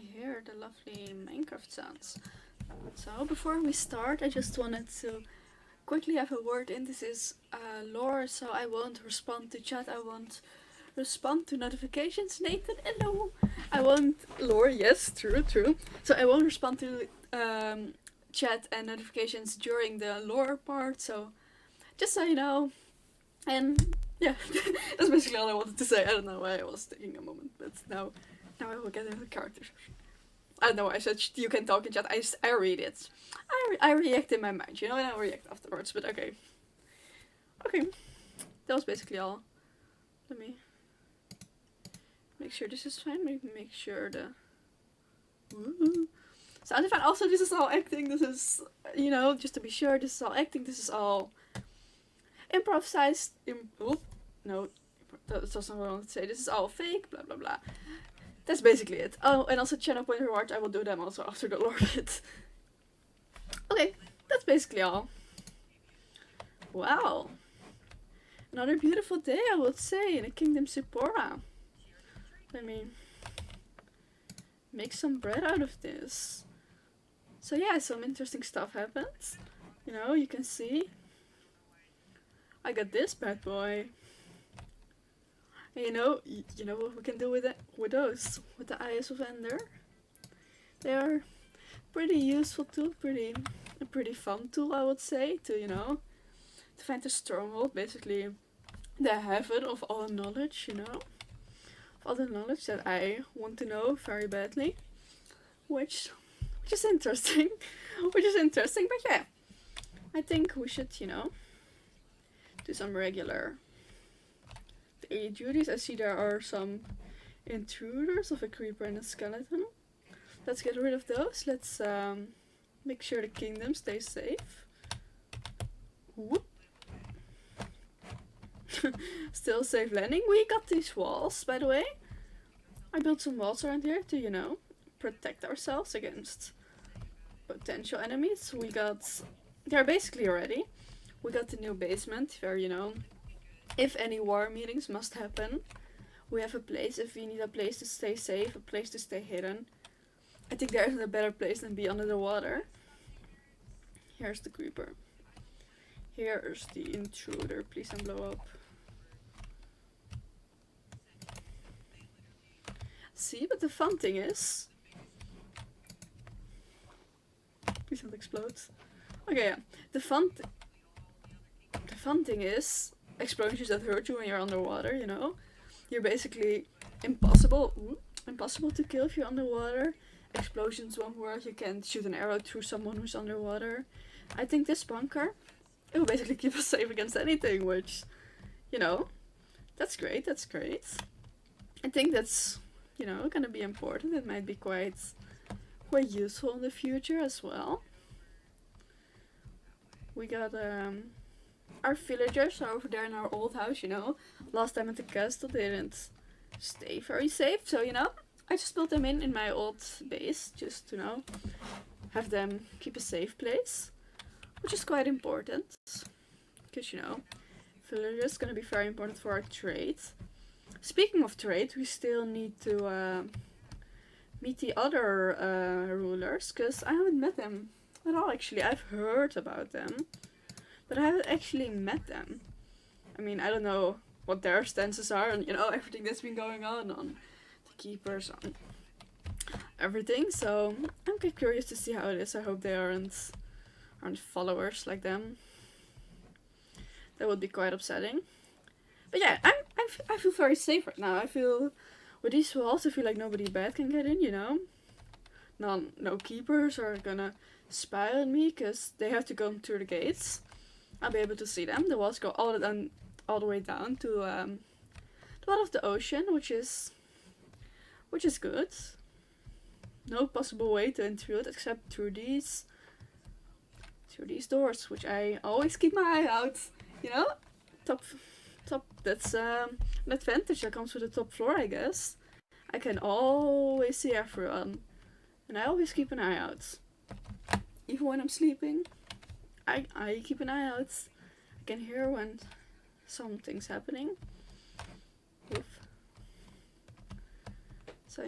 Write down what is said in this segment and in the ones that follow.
hear the lovely Minecraft sounds. So before we start, I just wanted to quickly have a word in. This is lore, so I won't respond to chat. I won't respond to notifications. Nathan, hello. I won't lore. Yes, true, true. So I won't respond to chat and notifications during the lore part. So just so you know, and yeah, that's basically all I wanted to say. I don't know why I was taking a moment, but now I will get into the characters. I don't know. I said you can talk in chat. I read it. I react in my mind, and I react afterwards. But okay, okay, that was basically all. Let me make sure this is fine. Make sure the sound is fine. Also, this is all acting. This is just to be sure. This is all acting. This is all improvised. No, that's also what I wanted to say. This is all fake. Blah blah blah. That's basically it. Oh, and also channel point rewards. I will do them also after the lore bit. Okay, that's basically all. Wow. Another beautiful day, I would say, in the Kingdom Sephora. Let me make some bread out of this. So yeah, some interesting stuff happens. You can see. I got this bad boy. And you know what we can do with it, with those, with the Eyes of Ender. They are pretty useful tool, a pretty fun tool, I would say, to find the stronghold, basically the heaven of all knowledge, of all the knowledge that I want to know very badly, which is interesting, but yeah, I think we should, do some regular daily duties. I see there are some intruders of a creeper and a skeleton. Let's get rid of those. Let's make sure the kingdom stays safe. Whoop. Still safe landing. We got these walls, by the way. I built some walls around here to, protect ourselves against potential enemies. They're basically ready. We got the new basement where, if any war meetings must happen, we have a place. If we need a place to stay safe, a place to stay hidden, I think there isn't a better place than be under the water. Here's the creeper. Here's the intruder. Please don't blow up. See, but the fun thing is... Please don't explode. Okay, yeah. The fun thing is... explosions that hurt you when you're underwater, You're basically impossible to kill if you're underwater. Explosions won't work. You can't shoot an arrow through someone who's underwater. I think this bunker, it will basically keep us safe against anything, which, that's great. I think that's, gonna be important. It might be quite useful in the future as well. We got, our villagers are over there in our old house, Last time at the castle they didn't stay very safe, so, I just built them in my old base, just to, have them keep a safe place, which is quite important, because, villagers is gonna be very important for our trade. Speaking of trade, we still need to meet the other rulers, because I haven't met them at all, actually. I've heard about them, but I haven't actually met them. I mean, I don't know what their stances are on, everything that's been going on the keepers, on everything. So I'm quite curious to see how it is. I hope they aren't followers like them. That would be quite upsetting. But yeah, I feel very safe right now. I feel with these walls, I feel like nobody bad can get in. No keepers are gonna spy on me because they have to go through the gates. I'll be able to see them. The walls go all the way down to the bottom of the ocean, which is good. No possible way to intrude except through these doors, which I always keep my eye out. Top. That's an advantage that comes with the top floor, I guess. I can always see everyone, and I always keep an eye out, even when I'm sleeping. I keep an eye out. I can hear when something's happening. Oof. So,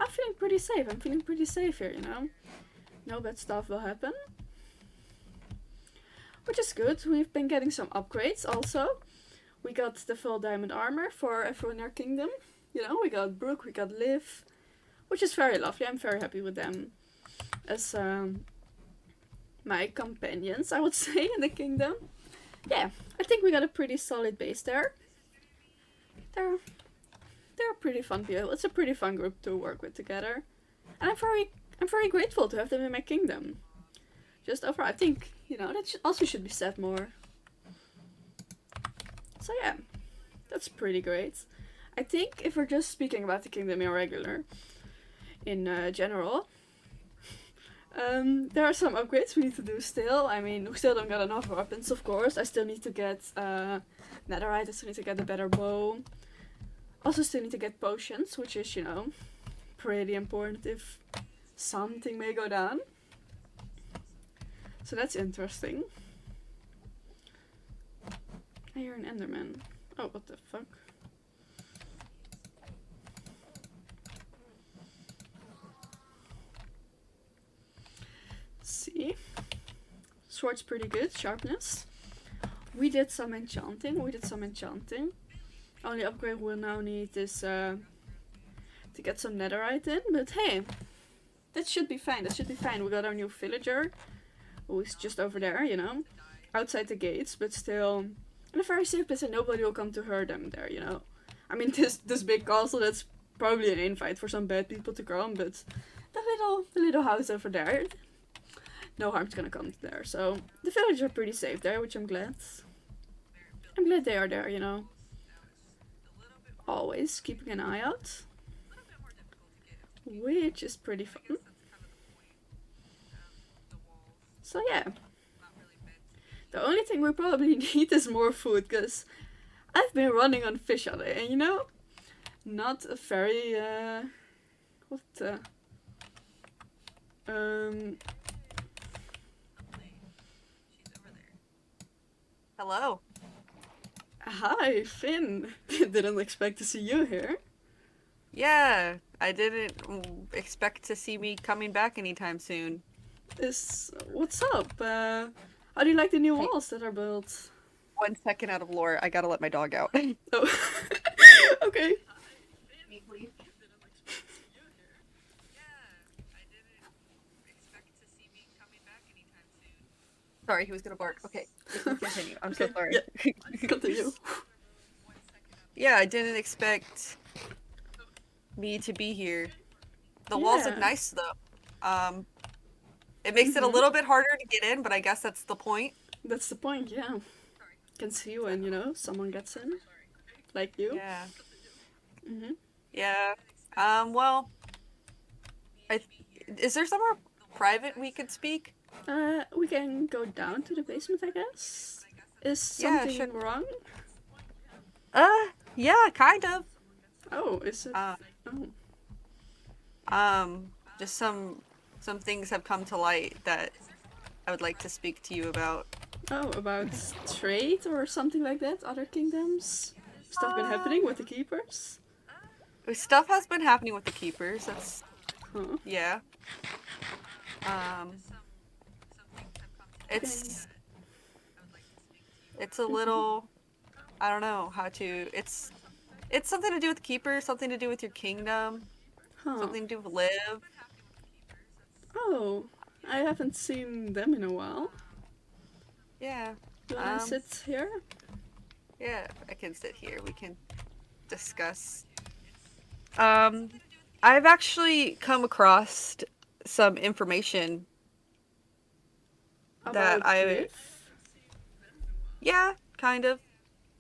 I'm feeling pretty safe. I'm feeling pretty safe here, you know? No bad stuff will happen. Which is good. We've been getting some upgrades also. We got the full diamond armor for everyone in our kingdom. You know, we got Brooke, we got Liv, which is very lovely. I'm very happy with them as my companions, I would say, in the kingdom. Yeah, I think we got a pretty solid base there. They're pretty fun people. It's a pretty fun group to work with together, and I'm very grateful to have them in my kingdom. Just overall, I think that also should be said more. So yeah, that's pretty great. I think if we're just speaking about the kingdom in general, there are some upgrades we need to do still. I mean, we still don't got enough weapons, of course. I still need to get netherite. I still need to get a better bow. Also still need to get potions, which is, pretty important if something may go down. So that's interesting. I hear an enderman. Oh, what the fuck? See? Sword's pretty good, sharpness. We did some enchanting. Only upgrade we'll now need is to get some netherite in, but hey, that should be fine. We got our new villager, who is just over there, outside the gates, but still in a very safe place and nobody will come to hurt them there, I mean, this big castle, that's probably an invite for some bad people to come, but the little house over there, no harm's gonna come there. So the villagers are pretty safe there, which I'm glad. I'm glad they are there, Always keeping an eye out. Which is pretty fun. So yeah. The only thing we probably need is more food, because I've been running on fish all day, and not a very, Hello. Hi, Finn. Didn't expect to see you here. Yeah, I didn't expect to see me coming back anytime soon. What's up? How do you like the new Hey, walls that are built? 1 second out of lore. I gotta let my dog out. Oh, okay. Sorry, he was gonna bark. Okay, we can continue. I'm so Okay, sorry. yeah, continue. Yeah, I didn't expect me to be here. The walls look Yeah. nice though. It makes it a Mhm. little bit harder to get in, but I guess that's the point. That's the point. Yeah. Can see when someone gets in, like you. Yeah. Mhm. Yeah. Well, I is there somewhere private we could speak? We can go down to the basement, I guess. Is Yeah, sure. something wrong? Yeah, kind of. Oh, is it? Uh, Oh. just some things have come to light that I would like to speak to you about. Oh, about trade or something like that? Other kingdoms? Stuff been happening with the keepers? Stuff has been happening with the keepers. That's Huh. yeah. Um, Okay. it's it's a little I don't know how to. It's something to do with the keepers, something to do with your kingdom, Huh. something to do with live. Oh, I haven't seen them in a while. Yeah. You wanna Um, sit here? yeah, I can sit here. We can discuss. Um, I've actually come across some information that About I, Liv? yeah, kind of.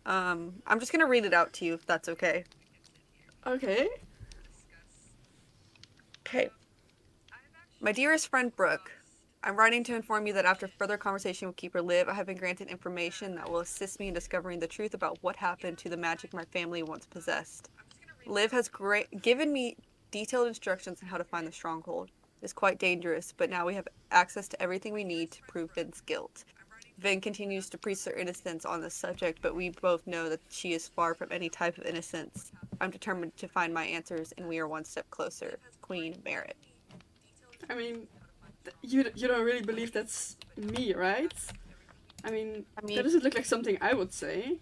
I'm just gonna read it out to you if that's okay. Okay. Okay. My dearest friend Brooke, I'm writing to inform you that after further conversation with Keeper Liv, I have been granted information that will assist me in discovering the truth about what happened to the magic my family once possessed. Liv has given me detailed instructions on how to find the stronghold. It's quite dangerous, but now we have access to everything we need to prove Vin's guilt. Vin continues to preach her innocence on this subject, but we both know that she is far from any type of innocence. I'm determined to find my answers, and we are one step closer. Queen Merit. I mean, you don't really believe that's me, right? I mean, I that mean, doesn't look like something I would say.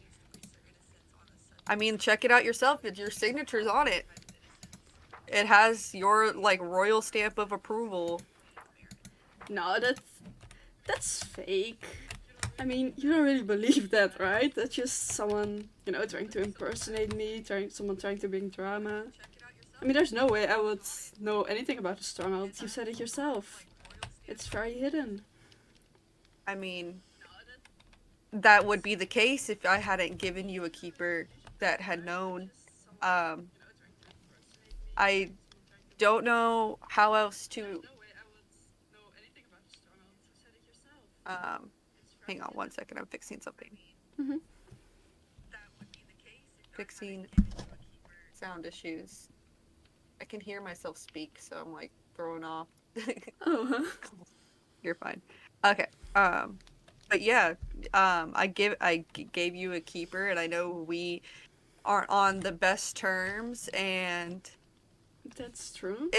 check it out yourself. Your signature's on it. It has your like royal stamp of approval. No, that's fake. I mean, you don't really believe that, right? That's just someone, trying to impersonate me, someone trying to bring drama. I mean, there's no way I would know anything about the stronghold. You said it yourself. It's very hidden. I mean, that would be the case if I hadn't given you a keeper that had known. Um, I don't know how else to. Um, hang on one second. I'm fixing something. Mm-hmm. Fixing sound issues. I can hear myself speak, so I'm like thrown off. Oh, huh? You're fine. Okay. But yeah, gave you a keeper, and I know we aren't on the best terms, and That's true.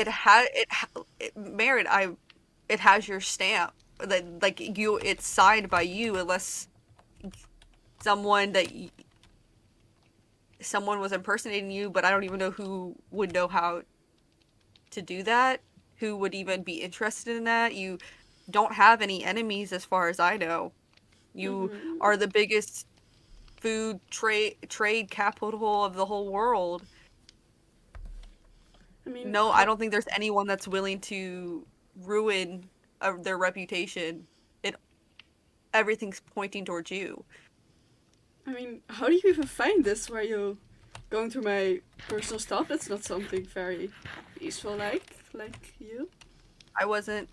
Merit. It has your stamp. That like you, it's signed by you, unless someone that someone was impersonating you. But I don't even know who would know how to do that. Who would even be interested in that? You don't have any enemies, as far as I know. You Mm-hmm. are the biggest food trade capital of the whole world. I mean, No, I don't think there's anyone that's willing to ruin their reputation. It Everything's pointing towards you. How do you even find this? Where you going through my personal stuff? That's not something very peaceful, like you. I wasn't.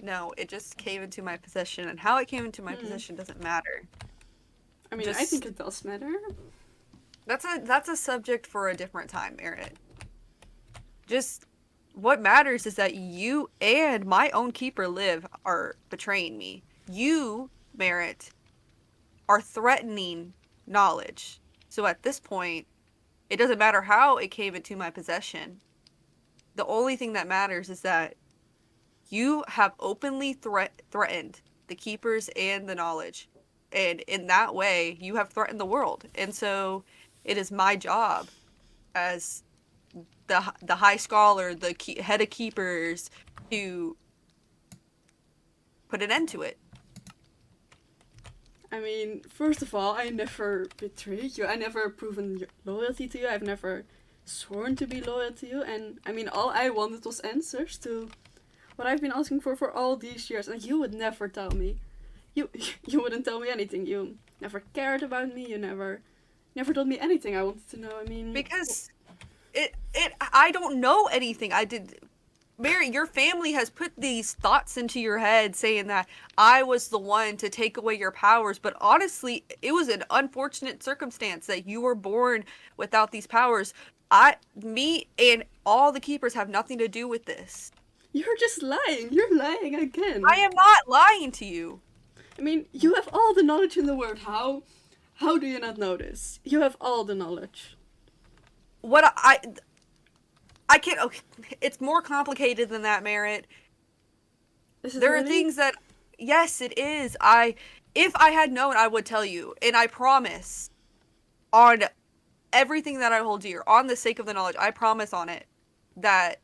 No, it just came into my possession, and how it came into my Hmm. possession doesn't matter. I think Just it does matter. that's a subject for a different time, Erin. Just what matters is that you and my own keeper Liv are betraying me. You, Merit, are threatening knowledge. So at this point, it doesn't matter how it came into my possession. The only thing that matters is that you have openly threatened the keepers and the knowledge. And in that way, you have threatened the world. And so it is my job as the high scholar, the head of keepers, to put an end to it. First of all, I never betrayed you. I never proven loyalty to you. I've never sworn to be loyal to you. And all I wanted was answers to what I've been asking for all these years. And you would never tell me. You you wouldn't tell me anything. You never cared about me. You never told me anything I wanted to know. Because I don't know anything. I did. Mary, your family has put these thoughts into your head saying that I was the one to take away your powers, but honestly, it was an unfortunate circumstance that you were born without these powers. Me and all the keepers have nothing to do with this. You're just lying. You're lying again. I am not lying to you. You have all the knowledge in the world. How do you not know this? You have all the knowledge. What I can't. Okay, it's more complicated than that, Merit. There are things that, yes, it is. If I had known, I would tell you, and I promise, on everything that I hold dear, on the sake of the knowledge, I promise on it that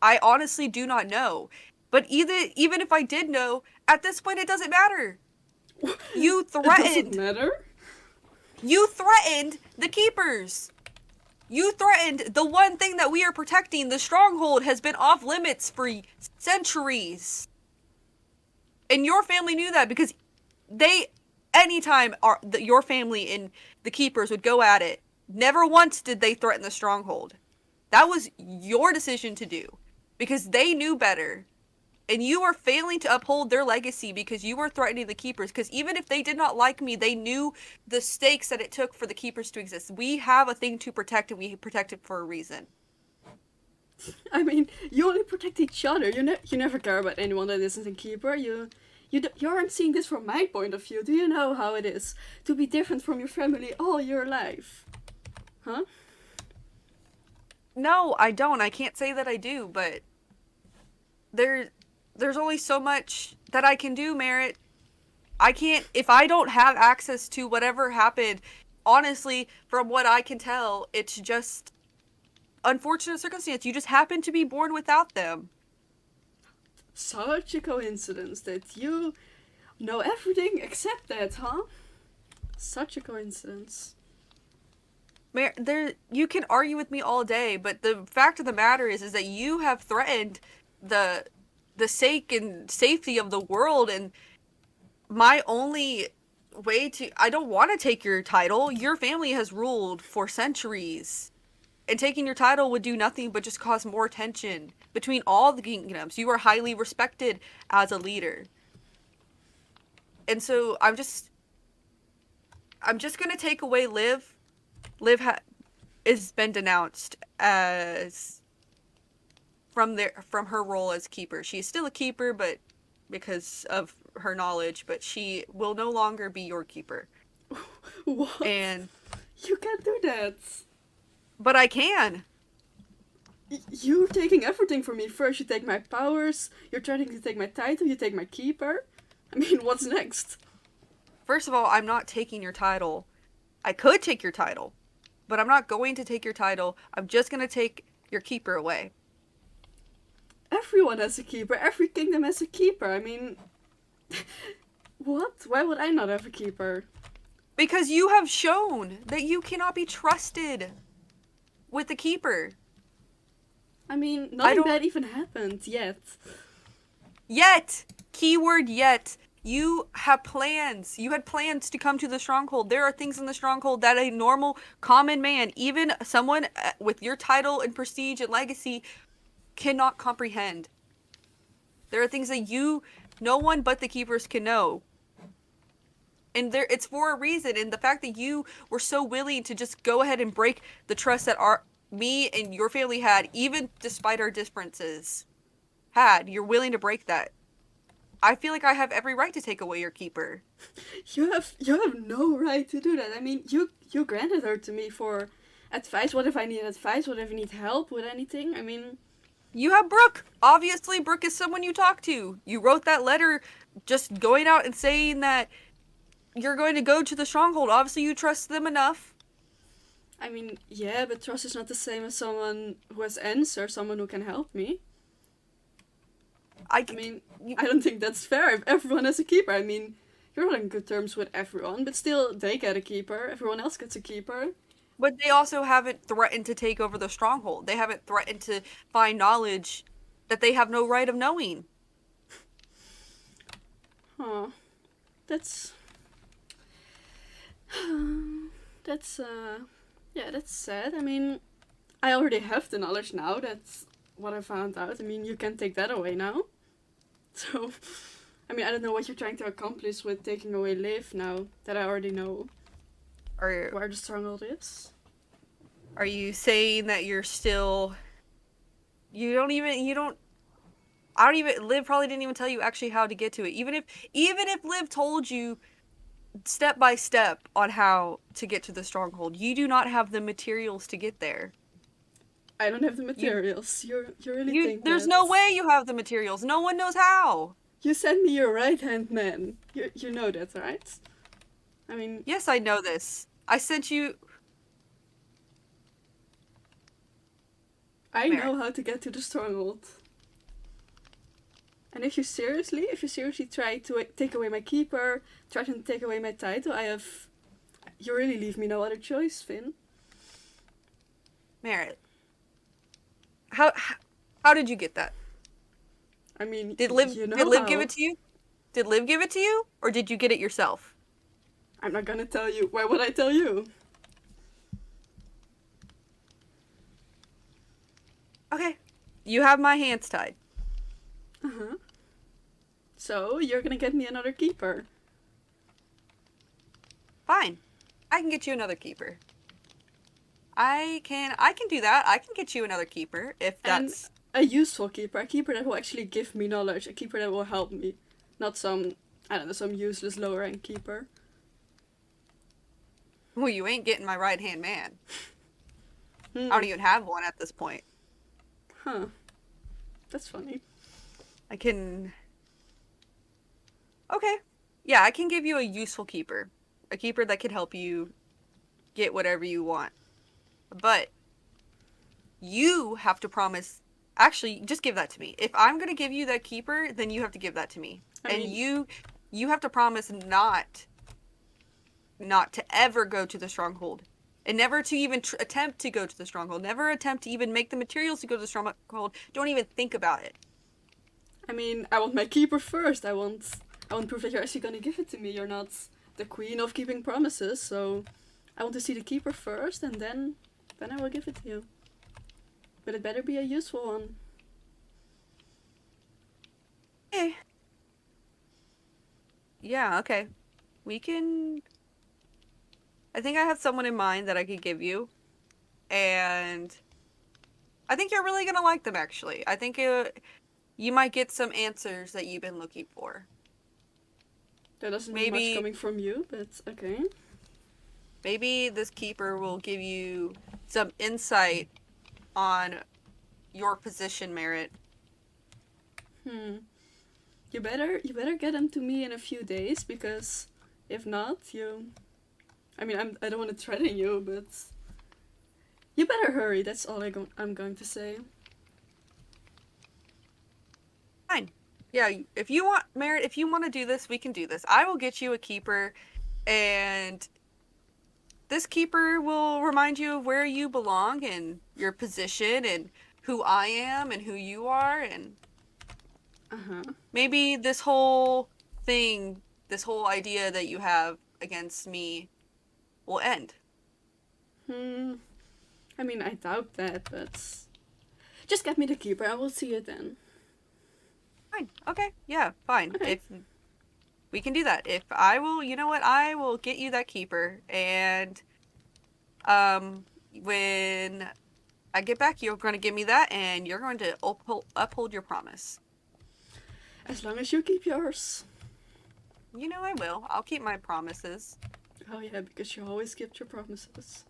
I honestly do not know. But even if I did know, at this point, it doesn't matter. You threatened. It doesn't matter. You threatened the keepers. You threatened the one thing that we are protecting. The stronghold has been off limits for centuries. And your family knew that because anytime your family and the keepers would go at it, never once did they threaten the stronghold. That was your decision to do because they knew better. And you are failing to uphold their legacy because you were threatening the keepers. Because even if they did not like me, they knew the stakes that it took for the keepers to exist. We have a thing to protect, and we protect it for a reason. You only protect each other. You never care about anyone that isn't a keeper. You aren't seeing this from my point of view. Do you know how it is to be different from your family all your life? Huh? No, I don't. I can't say that I do, but there there's only so much that I can do, Merritt. I can't if I don't have access to whatever happened. Honestly, from what I can tell, it's just unfortunate circumstance. You just happen to be born without them. Such a coincidence that you know everything except that, huh? Such a coincidence. There, you can argue with me all day, but the fact of the matter is that you have threatened the the sake and safety of the world, and my only way to I don't want to take your title. Your family has ruled for centuries, and taking your title would do nothing but just cause more tension between all the kingdoms. You are highly respected as a leader, and so I'm just gonna take away Liv. Liv has been denounced as from her role as keeper. She's still a keeper, but because of her knowledge, but she will no longer be your keeper. What? And You can't do that. but I can. You're taking everything from me. First, you take my powers. You're trying to take my title. You take my keeper. I mean, what's next? First of all, I'm not taking your title. I could take your title, but I'm not going to take your title. I'm just going to take your keeper away. Everyone has a keeper. Every kingdom has a keeper. I mean, what? Why would I not have a keeper? Because you have shown that you cannot be trusted with the keeper. I mean, nothing bad even happened yet. Yet! Keyword yet. You have plans. You had plans to come to the stronghold. There are things in the stronghold that a normal, common man, even someone with your title and prestige and legacy, cannot comprehend. There are things that no one but the keepers can know. And it's for a reason. And the fact that you were so willing to just go ahead and break the trust that me and your family had, even despite our differences, you're willing to break that. I feel like I have every right to take away your keeper. You have no right to do that. I mean, you granted her to me for advice. What if I need advice? What if I need help with anything? I mean, you have Brooke. Obviously, Brooke is someone you talk to. You wrote that letter just going out and saying that you're going to go to the stronghold. Obviously, you trust them enough. I mean, yeah, but trust is not the same as someone who has answers, someone who can help me. I mean, I don't think that's fair if everyone has a keeper. I mean, you're on good terms with everyone, but still, they get a keeper. Everyone else gets a keeper. But they also haven't threatened to take over the stronghold. They haven't threatened to find knowledge that they have no right of knowing. Huh. That's... yeah, that's sad. I mean, I already have the knowledge now. That's what I found out. I mean, you can take that away now. So, I mean, I don't know what you're trying to accomplish with taking away Liv now that I already know where the stronghold is. Are you saying that you're still... Liv probably didn't even tell you actually how to get to it. Even if Liv told you step by step on how to get to the stronghold, you do not have the materials to get there. I don't have the materials. You really think there's no way you have the materials. No one knows how. You sent me your right-hand man. You know that, right? I mean... Yes, I know this. I sent you... I know how to get to the stronghold. And if you seriously try to take away my keeper, try to take away my title, you really leave me no other choice, Finn. Merritt. How did you get that? I mean, did Liv give it to you? Did Liv give it to you, or did you get it yourself? I'm not gonna tell you. Why would I tell you? Okay. You have my hands tied. Uh-huh. So, you're gonna get me another keeper. Fine. I can get you another keeper. I can do that. I can get you another keeper if that's... And a useful keeper. A keeper that will actually give me knowledge. A keeper that will help me. Not some useless lower rank keeper. Well, you ain't getting my right-hand man. I don't even have one at this point. Huh. That's funny. I can... Okay. Yeah, I can give you a useful keeper. A keeper that can help you get whatever you want. But you have to promise... Actually, just give that to me. If I'm gonna give you that keeper, then you have to give that to me. I mean, you have to promise not to ever go to the stronghold. And never to even attempt to go to the stronghold. Never attempt to even make the materials to go to the stronghold. Don't even think about it. I want my keeper first. I want proof that you're actually gonna give it to me. You're not the queen of keeping promises, so I want to see the keeper first, and then I will give it to you. But it better be a useful one. Okay. Yeah, okay. We can... I think I have someone in mind that I could give you. And I think you're really gonna like them, actually. I think you might get some answers that you've been looking for. There doesn't mean much coming from you, but okay. Maybe this keeper will give you some insight on your position, Merit. You better get them to me in a few days, because if not, I don't want to threaten you, but you better hurry. That's all I'm going to say. Fine. Yeah, if you want, Merit, if you want to do this, we can do this. I will get you a keeper, and this keeper will remind you of where you belong and your position and who I am and who you are, and maybe this whole thing, this whole idea that you have against me will end. I doubt that, but just get me the keeper. I will see it then. Fine. Okay. Yeah, fine. Okay. If we can do that. If I will, you know what? I will get you that keeper, and when I get back, you're going to give me that, and you're going to uphold your promise. As long as you keep yours. You know I will. I'll keep my promises. Oh yeah, because you always kept your promises.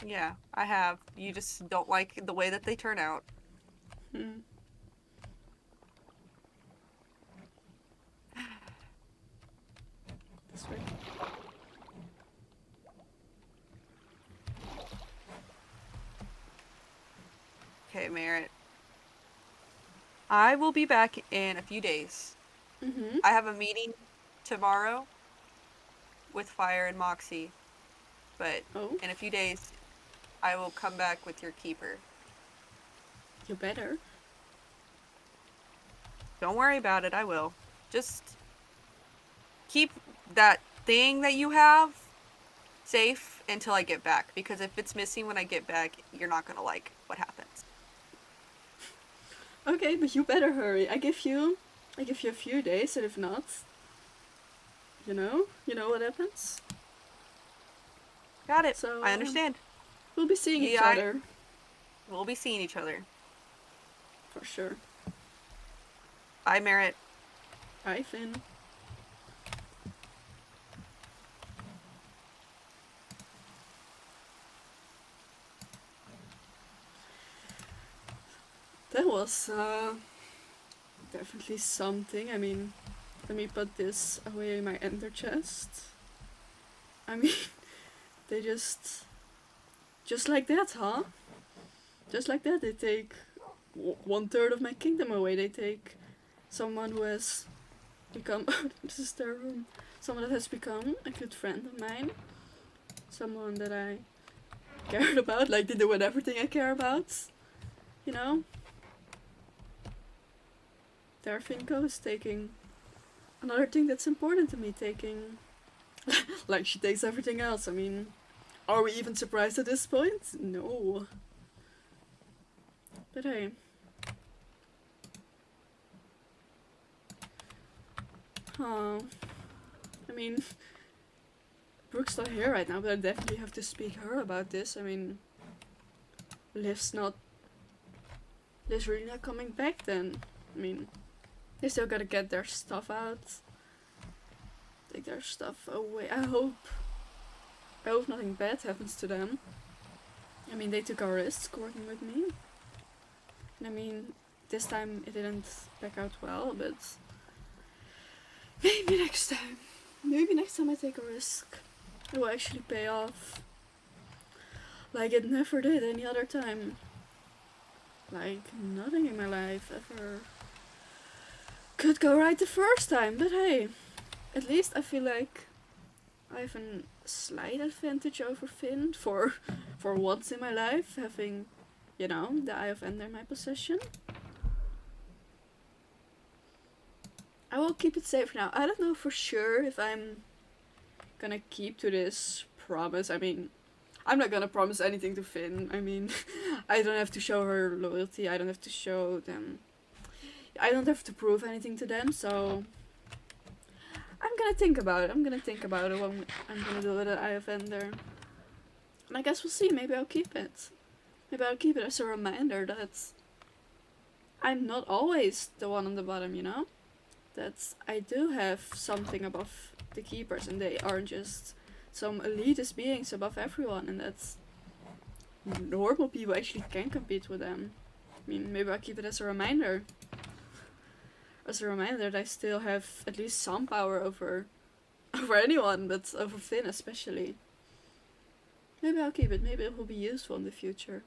Yeah, I have. You just don't like the way that they turn out. This way. Okay, Merit. I will be back in a few days. I have a meeting tomorrow with Fire and Moxie, but in a few days, I will come back with your keeper. You better. Don't worry about it, I will. Just keep that thing that you have safe until I get back, because if it's missing when I get back, you're not gonna like what happens. Okay, but you better hurry. I give you a few days, and if not, you know what happens. Got it. So I understand. We'll be seeing each other. We'll be seeing each other. For sure. Bye, Merit. Bye, Finn. That was definitely something. Let me put this away in my ender chest. They just like that, huh? Just like that, they take 1/3 of my kingdom away. They take someone who has become this is their room. Someone that has become a good friend of mine. Someone that I cared about, like they do with everything I care about. You know? There Finko is taking another thing that's important to me, taking like she takes everything else. Are we even surprised at this point? No. But hey. Brooke's not here right now, but I definitely have to speak to her about this. Liv's really not coming back then. They still gotta get their stuff out. Take their stuff away. I hope nothing bad happens to them. I mean, they took a risk working with me. And I mean, this time it didn't back out well, but maybe next time. Maybe next time I take a risk, it will actually pay off. Like it never did any other time. Like nothing in my life ever could go right the first time. But hey, at least I feel like I have a slight advantage over Finn for once in my life, having, you know, the Eye of Ender in my possession. I will keep it safe now. I don't know for sure if I'm gonna keep to this promise. I mean, I'm not gonna promise anything to Finn. I mean, I don't have to show her loyalty. I don't have to show them. I don't have to prove anything to them, so I'm gonna think about it. I'm gonna think about it when I'm gonna do with the Eye of Ender. And I guess we'll see. Maybe I'll keep it. Maybe I'll keep it as a reminder that I'm not always the one on the bottom, you know? That I do have something above the keepers and they aren't just some elitist beings above everyone, and that normal people actually can compete with them. I mean, maybe I'll keep it as a reminder. As a reminder that I still have at least some power over anyone, but over Finn especially. Maybe I'll keep it. Maybe it will be useful in the future.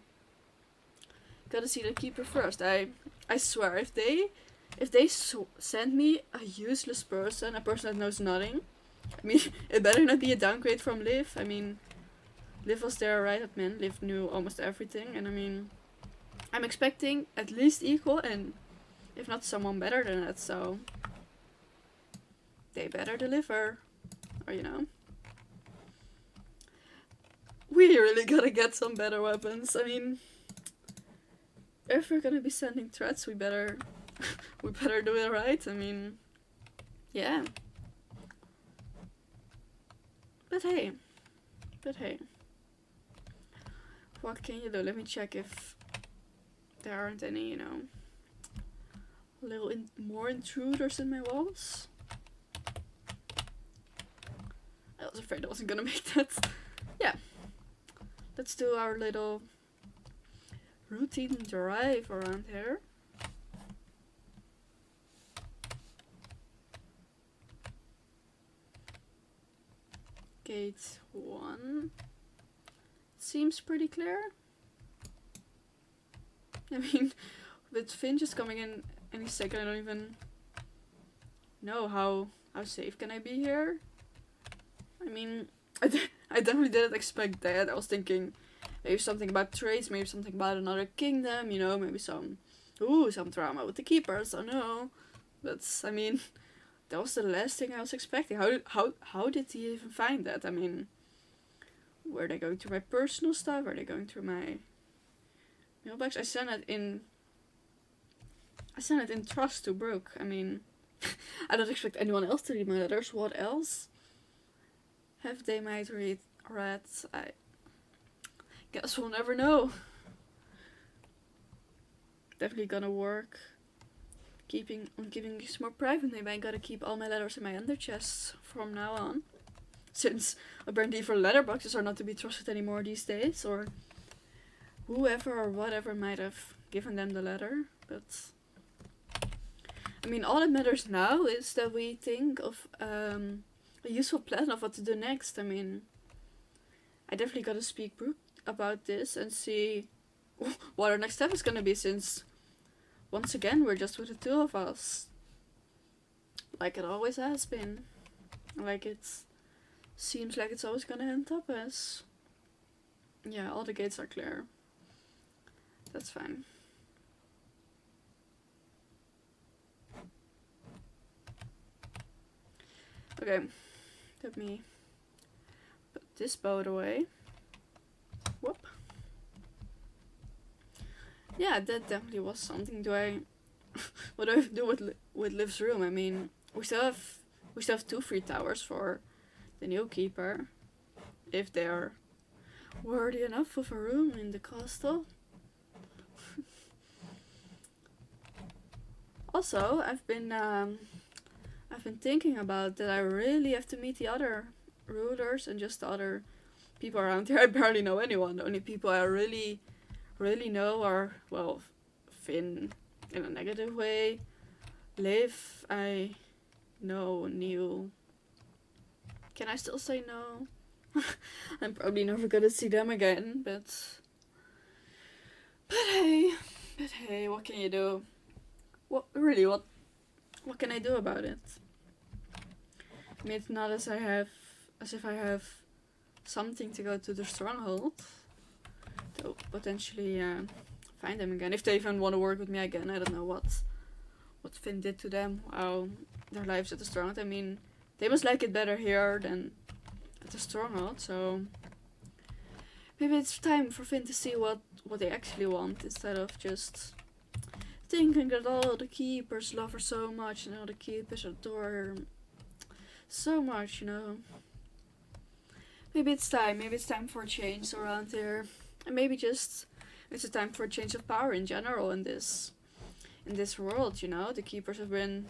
Gotta see the keeper first. I swear, if they send me a useless person, a person that knows nothing, I mean, it better not be a downgrade from Liv. I mean, Liv was there right at Min. Liv knew almost everything, and I mean, I'm expecting at least equal, and if not someone better than that, so they better deliver. Or, you know. We really gotta get some better weapons. I mean, if we're gonna be sending threats, we better do it right. I mean, yeah. But hey, what can you do? Let me check if there aren't any, you know, little more intruders in my walls. I was afraid I wasn't gonna make that. Yeah. Let's do our little routine drive around here. Gate 1 seems pretty clear. I mean, with Finn just coming in any second, I don't even know how safe can I be here. I mean, I definitely didn't expect that. I was thinking maybe something about trades, maybe something about another kingdom, you know, maybe some drama with the keepers, I don't know. But, I mean, that was the last thing I was expecting. How did he even find that? I mean, were they going through my personal stuff? Were they going through my mailbox? I sent it in trust to Brooke. I mean, I don't expect anyone else to read my letters. What else have they might read? I guess we'll never know. Definitely gonna work keeping these more private. Maybe I gotta keep all my letters in my ender chests from now on, since apparently for letterboxes are not to be trusted anymore these days, or whoever or whatever might have given them the letter. But I mean, all that matters now is that we think of a useful plan of what to do next. I mean, I definitely gotta speak Brooke about this and see what our next step is gonna be, since once again we're just with the two of us, like it always has been, like it seems like it's always gonna end up as. Yeah, all the gates are clear. That's fine. Okay, let me put this boat away. Whoop. Yeah, that definitely was something. What do I do with Liv's room? I mean, we still have 2 free towers for the new keeper, if they are worthy enough of a room in the castle. Also, I've been thinking about that I really have to meet the other rulers and just the other people around here, I barely know anyone. The only people I really know are, well, Finn in a negative way. Liv, I know, knew. Can I still say no? I'm probably never gonna see them again, but hey, what can you do? What can I do about it? I mean, it's not as if I have something to go to the stronghold to potentially find them again. If they even want to work with me again, I don't know what Finn did to them, how their lives at the stronghold. I mean, they must like it better here than at the stronghold, so maybe it's time for Finn to see what they actually want, instead of just thinking that all the keepers love her so much and all the keepers adore her so much, you know. Maybe it's time for a change around here. And maybe just it's a time for a change of power in general in this world, you know. The keepers have been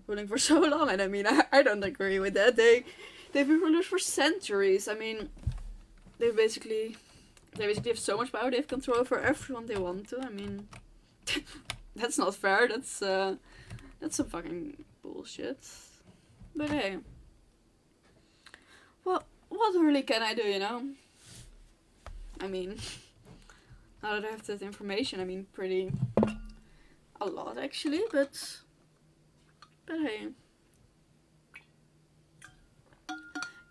ruling for so long, and I mean, I don't agree with that. They've been rulers for centuries. I mean, they basically have so much power. They have control over everyone they want to. I mean, that's not fair. That's some fucking bullshit. But hey, what really can I do, you know? I mean, now that I have that information, I mean, a lot actually, but hey.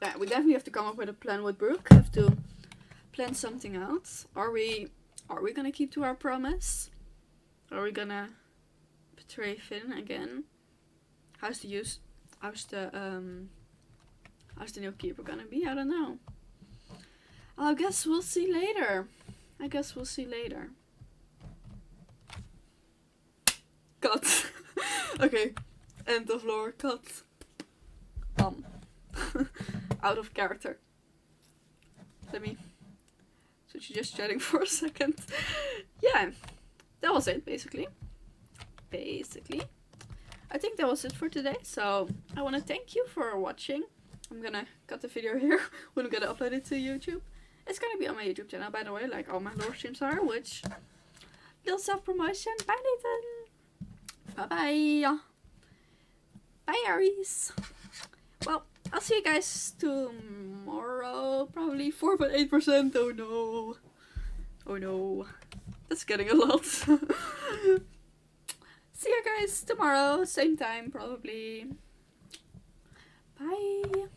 Yeah, we definitely have to come up with a plan with Brooke. Have to plan something out. Are we gonna keep to our promise? Are we gonna betray Finn again? How's the new keeper gonna be? I don't know. I guess we'll see later. Cut. Okay. End of lore. Cut. Out of character. Let me switch to just chatting for a second. Yeah. That was it, basically. I think that was it for today. So I want to thank you for watching. I'm gonna cut the video here when I'm gonna upload it to YouTube. It's gonna be on my YouTube channel, by the way, like all my lore streams are, which little self-promotion. Bye, Nathan. Bye-bye. Bye, Aries. Well, I'll see you guys tomorrow. Probably 4.8%. Oh no. That's getting a lot. See you guys tomorrow. Same time, probably. Bye.